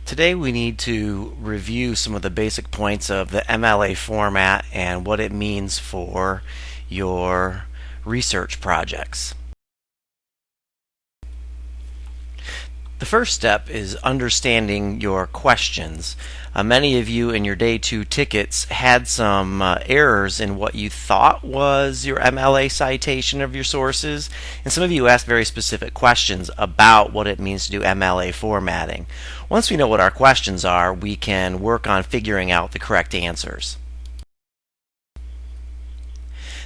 Today we need to review some of the basic points of the MLA format and what it means for your research projects. The first step is understanding your questions. Many of you in your day 2 tickets had some errors in what you thought was your MLA citation of your sources, and some of you asked very specific questions about what it means to do MLA formatting. Once we know what our questions are, we can work on figuring out the correct answers.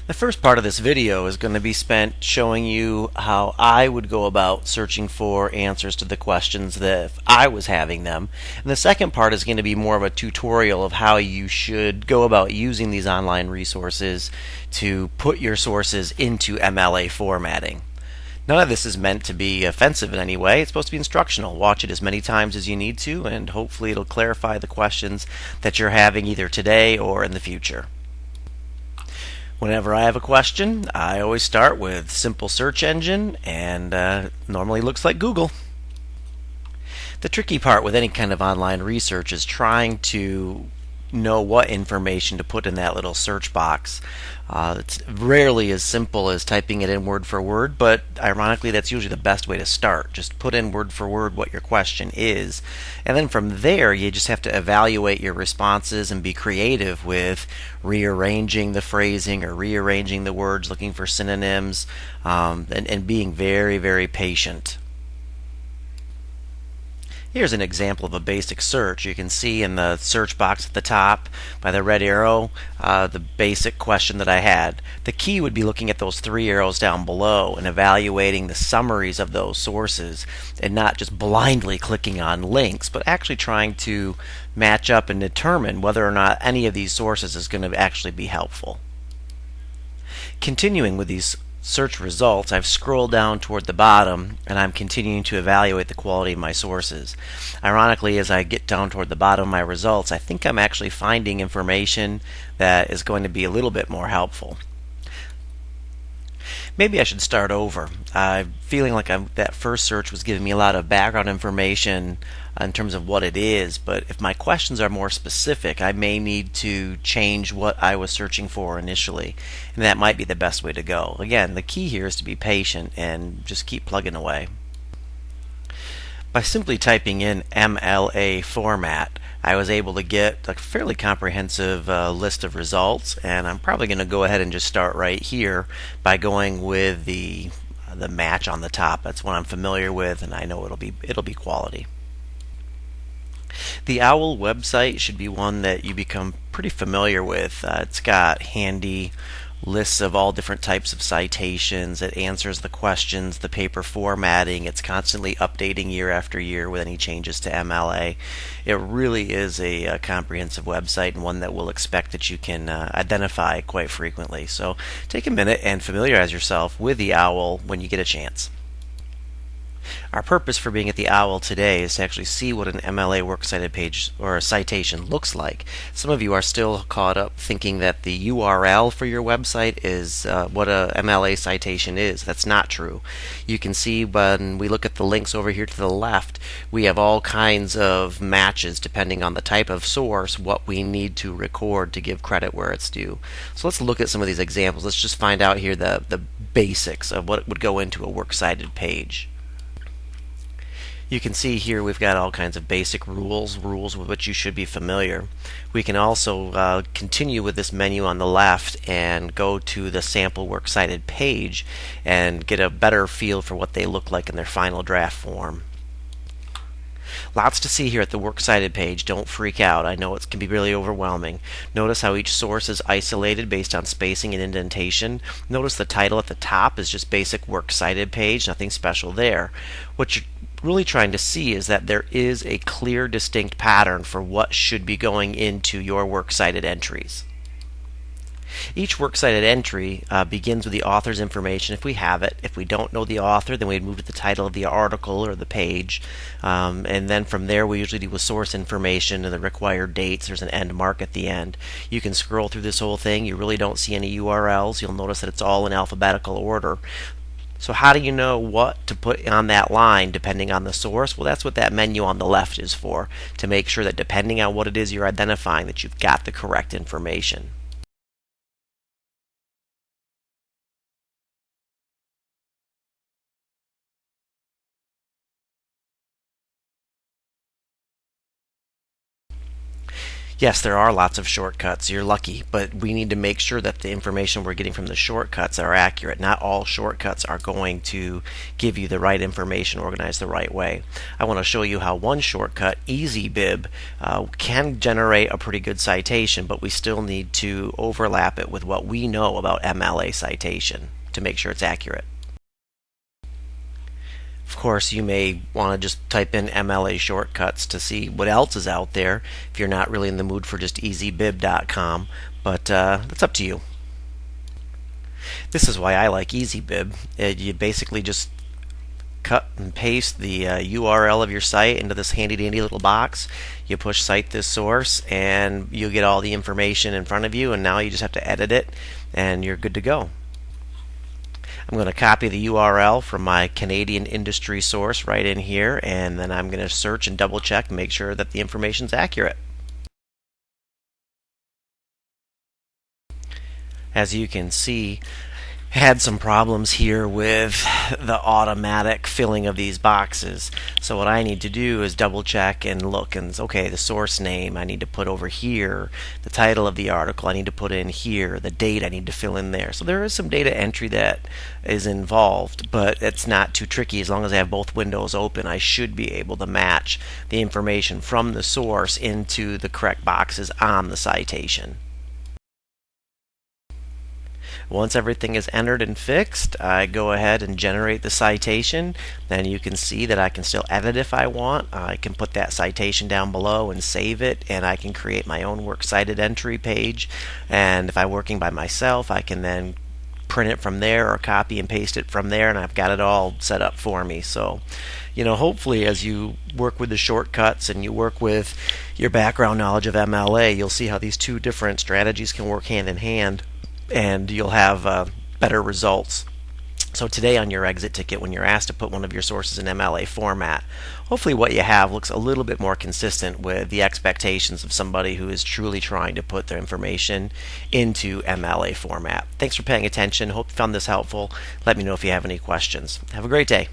The first part of this video is going to be spent showing you how I would go about searching for answers to the questions that if I was having them. And the second part is going to be more of a tutorial of how you should go about using these online resources to put your sources into MLA formatting. None of this is meant to be offensive in any way. It's supposed to be instructional. Watch it as many times as you need to, and hopefully it'll clarify the questions that you're having either today or in the future. Whenever I have a question, I always start with simple search engine, and normally looks like Google. The tricky part with any kind of online research is trying to know what information to put in that little search box. It's rarely as simple as typing it in word for word, but ironically that's usually the best way to start. Just put in word for word what your question is, and then from there you just have to evaluate your responses and be creative with rearranging the phrasing or rearranging the words, looking for synonyms, and being very, very patient. Here's an example of a basic search. You can see in the search box at the top by the red arrow the basic question that I had. The key would be looking at those 3 arrows down below and evaluating the summaries of those sources and not just blindly clicking on links, but actually trying to match up and determine whether or not any of these sources is going to actually be helpful. Continuing with these search results, I've scrolled down toward the bottom and I'm continuing to evaluate the quality of my sources. Ironically, as I get down toward the bottom of my results, I think I'm actually finding information that is going to be a little bit more helpful. Maybe I should start over. I'm feeling like that first search was giving me a lot of background information in terms of what it is, but if my questions are more specific, I may need to change what I was searching for initially, and that might be the best way to go. Again, the key here is to be patient and just keep plugging away. By simply typing in MLA format, I was able to get a fairly comprehensive list of results, and I'm probably going to go ahead and just start right here by going with the match on the top. That's what I'm familiar with, and I know it'll be quality. The OWL website should be one that you become pretty familiar with. It's got handy lists of all different types of citations. It answers the questions, the paper formatting. It's constantly updating year after year with any changes to MLA. It really is a comprehensive website, and one that we'll expect that you can identify quite frequently. So take a minute and familiarize yourself with the OWL when you get a chance. Our purpose for being at the OWL today is to actually see what an MLA works cited page or a citation looks like. Some of you are still caught up thinking that the URL for your website is what a MLA citation is. That's not true. You can see when we look at the links over here to the left, we have all kinds of matches depending on the type of source, what we need to record to give credit where it's due. So let's look at some of these examples. Let's just find out here the basics of what would go into a works cited page. You can see here we've got all kinds of basic rules with which you should be familiar. We can also continue with this menu on the left and go to the sample works cited page and get a better feel for what they look like in their final draft form. Lots to see here at the works cited page. Don't freak out. I know it can be really overwhelming. Notice how each source is isolated based on spacing and indentation. Notice the title at the top is just basic works cited page, nothing special there. What you're really trying to see is that there is a clear, distinct pattern for what should be going into your works cited entries. Each works cited entry begins with the author's information if we have it. If we don't know the author, then we'd move to the title of the article or the page, and then from there we usually do a source information and the required dates. There's an end mark at the end. You can scroll through this whole thing. You really don't see any URLs. You'll notice that it's all in alphabetical order. So how do you know what to put on that line depending on the source? Well, that's what that menu on the left is for, to make sure that depending on what it is you're identifying, that you've got the correct information. Yes, there are lots of shortcuts. You're lucky, but we need to make sure that the information we're getting from the shortcuts are accurate. Not all shortcuts are going to give you the right information organized the right way. I want to show you how one shortcut, EasyBib, can generate a pretty good citation, but we still need to overlap it with what we know about MLA citation to make sure it's accurate. Of course, you may want to just type in MLA shortcuts to see what else is out there if you're not really in the mood for just easybib.com, but that's up to you. This is why I like EasyBib. You basically just cut and paste the URL of your site into this handy dandy little box. You push cite this source and you get all the information in front of you, and now you just have to edit it and you're good to go. I'm going to copy the URL from my Canadian industry source right in here, and then I'm going to search and double check and make sure that the information is accurate. As you can see, had some problems here with the automatic filling of these boxes. So what I need to do is double check and look, and okay, the source name I need to put over here, the title of the article I need to put in here, the date I need to fill in there. So there is some data entry that is involved, but it's not too tricky. As long as I have both windows open, I should be able to match the information from the source into the correct boxes on the citation. Once everything is entered and fixed, I go ahead and generate the citation. Then you can see that I can still edit if I want. I can put that citation down below and save it, and I can create my own works cited entry page. And if I'm working by myself, I can then print it from there or copy and paste it from there, and I've got it all set up for me. So, hopefully as you work with the shortcuts and you work with your background knowledge of MLA, you'll see how these two different strategies can work hand in hand, and you'll have better results. So today on your exit ticket, when you're asked to put one of your sources in MLA format, hopefully what you have looks a little bit more consistent with the expectations of somebody who is truly trying to put their information into MLA format. Thanks for paying attention. Hope you found this helpful. Let me know if you have any questions. Have a great day.